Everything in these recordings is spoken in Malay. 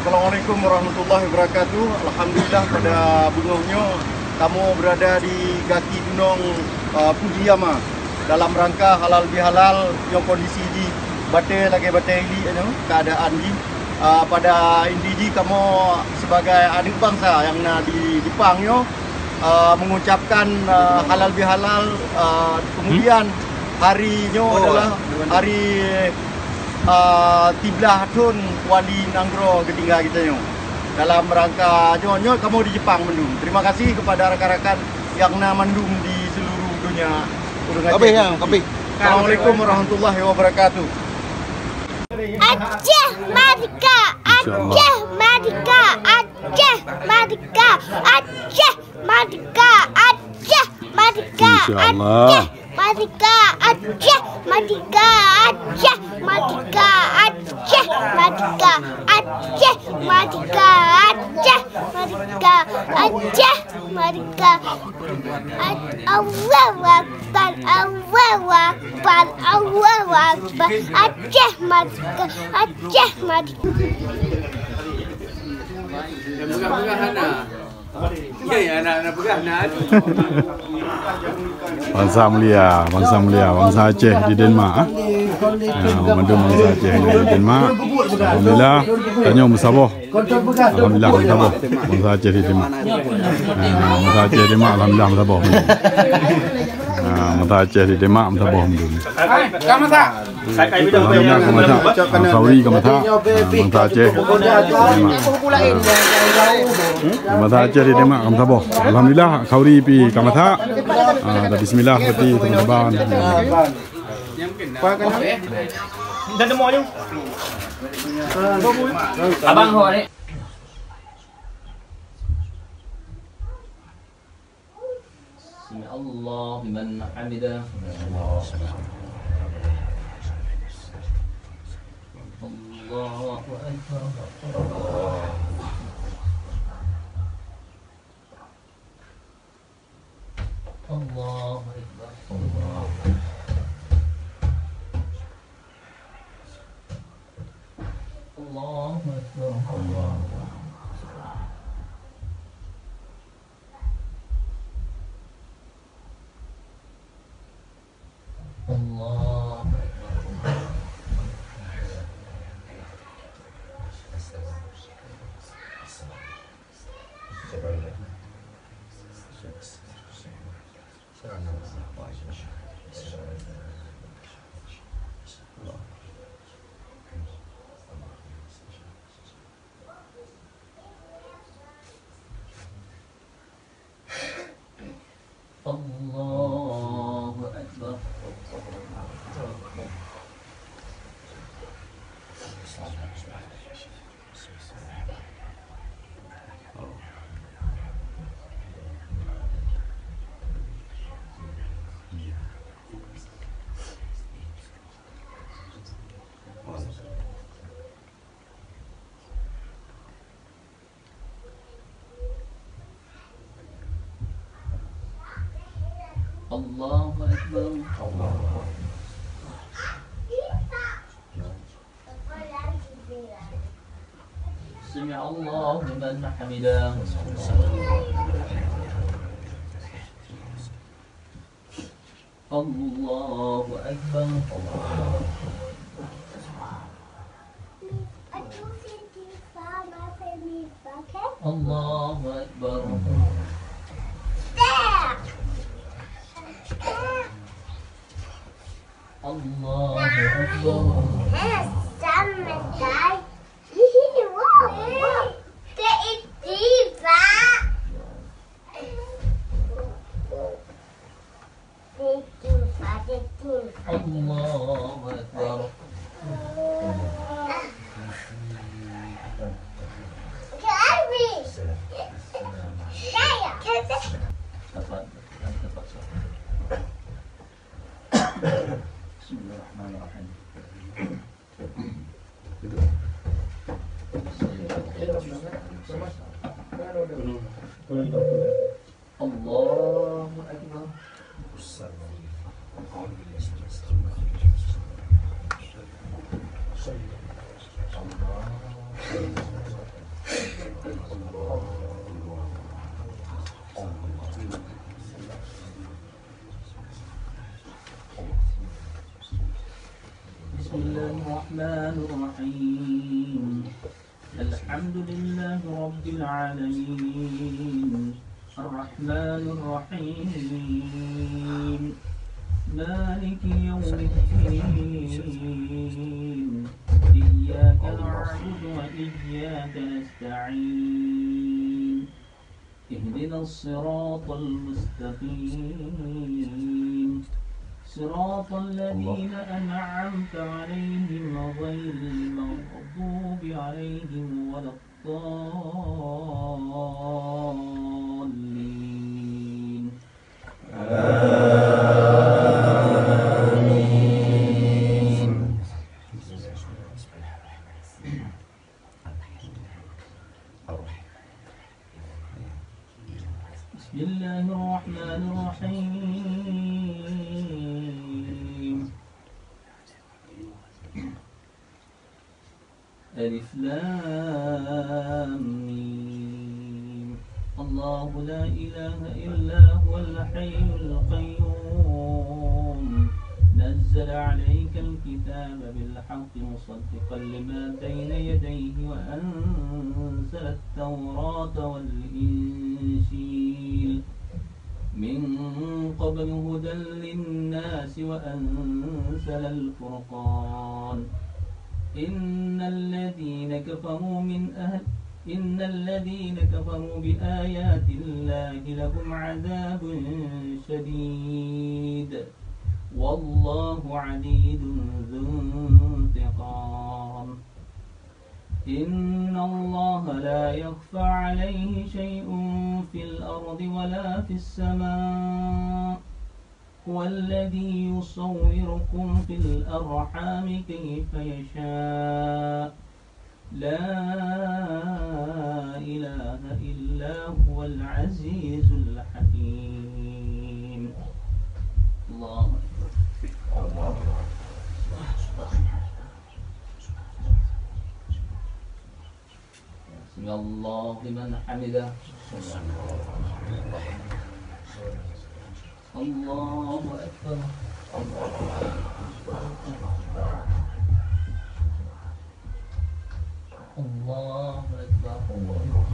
Assalamualaikum warahmatullahi wabarakatuh. Alhamdulillah pada bungahnya kamu berada di kaki gunung Fujiyama dalam rangka halal bihalal yang kondisi di batai lagi batai ini keadaan di pada indiji kamu sebagai adik bangsa yang di Jepangnya mengucapkan halal bihalal, kemudian harinya adalah hari Tiblah Hatun Wali Nanggro Gedingga kita nyo. Dalam rangka nyo kamu di Jepang mendung. Terima kasih kepada rekan-rekan yang mendung di seluruh dunia. Assalamualaikum warahmatullahi wabarakatuh. Aceh Merdeka, Aceh Merdeka, Aceh Merdeka, Aceh Merdeka, Aceh Merdeka, Aceh Merdeka, Aceh Merdeka, Aceh Merdeka, Aceh Merdeka, Aceh Merdeka, Aceh Merdeka, Aceh Merdeka. Allahu Akbar, Allahu Akbar, Allahu Akbar. Aceh Merdeka, Aceh Merdeka. Yang begah-begah Hana. Ya, anak-anak begah Hana. Bangsa mulia, bangsa Aceh di Denmark. Mendung bangsa Aceh di Denmark. Alhamdulillah, tanya musabah. Alhamdulillah musabah. Bangsa Aceh di Denmark. Bangsa Aceh di Denmark, alhamdulillah musabah. Bangsa Aceh di Denmark musabah. Kamata. Alhamdulillah kamata. Kauri kamata. Bangsa Aceh. Kamata Aceh di Denmark musabah. Alhamdulillah kauri pi kamata. Bismillah pati teman-teman. Dan demonya. Abang ho ni. Allah liman hamidah. Allahu akbar. Allahu akbar. Allahu akbar. Allahu akbar. Allahu akbar. Sami Allahu liman hamidah. Allahu akbar. Allahu akbar. Allahu akbar. Allahu akbar. Bismillahirrahmanirrahim. Allahu akbar. بسم الله الرحمن الرحيم الحمد لله رب العالمين الرحمن الرحيم مالك يوم الدين إياك نعبد وإياك نستعين اهدنا الصراط المستقيم صراط الذين أنعمت عليهم غير المغضوب عليهم ولا الضالين آمين. بسم الله الرحمن الرحيم ألف لام ميم الله لا إله إلا هو الحي القيوم نزل عليك الكتاب بالحق مصدقا لما بين يديه وأنزل التوراة والإنجيل من قبل هدى للناس وأنزل الفرقان إن الذين كفروا بآيات الله لهم عذاب شديد والله عديد ذو انتقام إن الله لا يخفى عليه شيء في الأرض ولا في السماء هو الذي يصوركم في الأرحام كيف يشاء لا إله إلا هو العزيز الحكيم الله أكبر سمع الله لمن حمده الله أكبر الله أكبر الله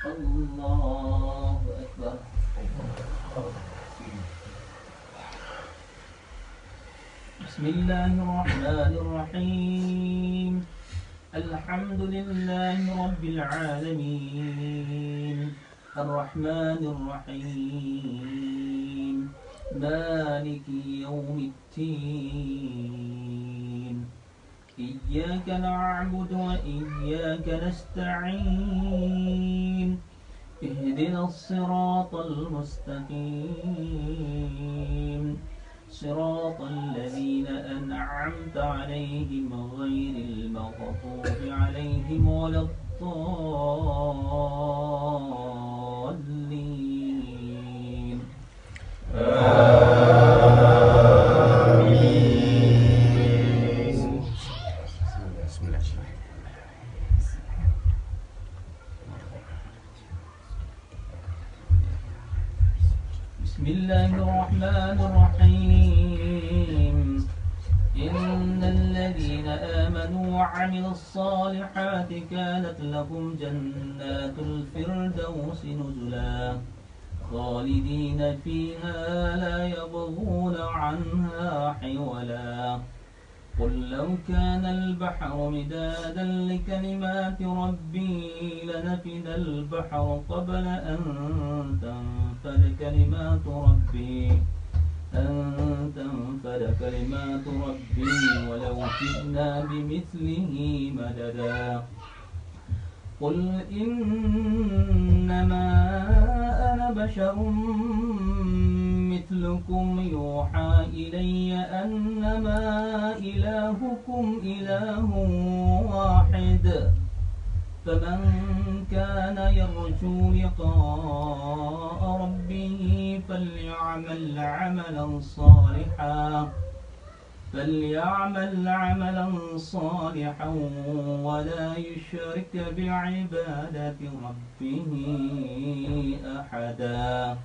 الله أكبر بسم الله الرحمن الرحيم الحمد لله رب العالمين الرحمن الرحيم مالك يوم الدين إياك نعبد وإياك نستعين اهدنا الصراط المستقيم صراط الذين أنعمت عليهم غير المغضوب عليهم ولا الضالين بسم الله الرحمن الرحيم إن الذين آمنوا وعملوا الصالحات كانت لهم جنات الفردوس نزلا خالدين فيها لا يبغون عنها حولا قل لو كان البحر مدادا لكلمات ربي لنفد البحر قبل أن تنفد كلمات ربي ولو جئنا بمثله مددا قل إنما أنا بشر مثلكم يوحى إلي أنما إلهكم إله واحد فمن كان يرجو لقاء ربه فليعمل عملا صالحا فليعمل عملا صالحا ولا يشرك بعبادة ربه أحدا.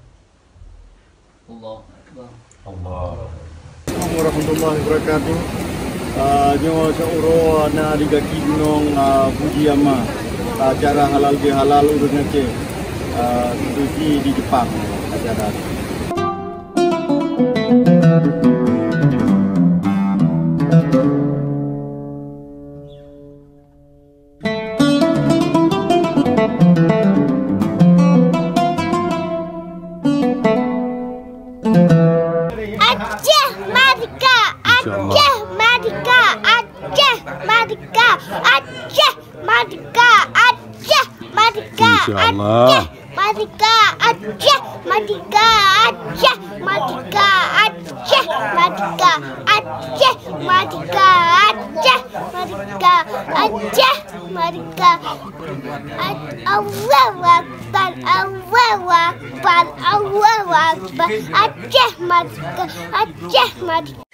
الله أكبر. Assalamualaikum warahmatullahi wabarakatuh. Nyo seuro na di Gaki Gunung Fujiyama. Acara halal bihalal urut Aceh. Di Jepang acara. Aceh Merdeka, Aceh Merdeka, Aceh Merdeka, Aceh Merdeka, Aceh Merdeka, InsyaAllah. Merdeka, Aceh Merdeka, Aceh Merdeka, Aceh Merdeka, Aceh Merdeka, Aceh Merdeka, Aceh Merdeka. Allahu Akbar, Allahu Akbar, Allahu Akbar. Aceh Merdeka, Aceh Merdeka.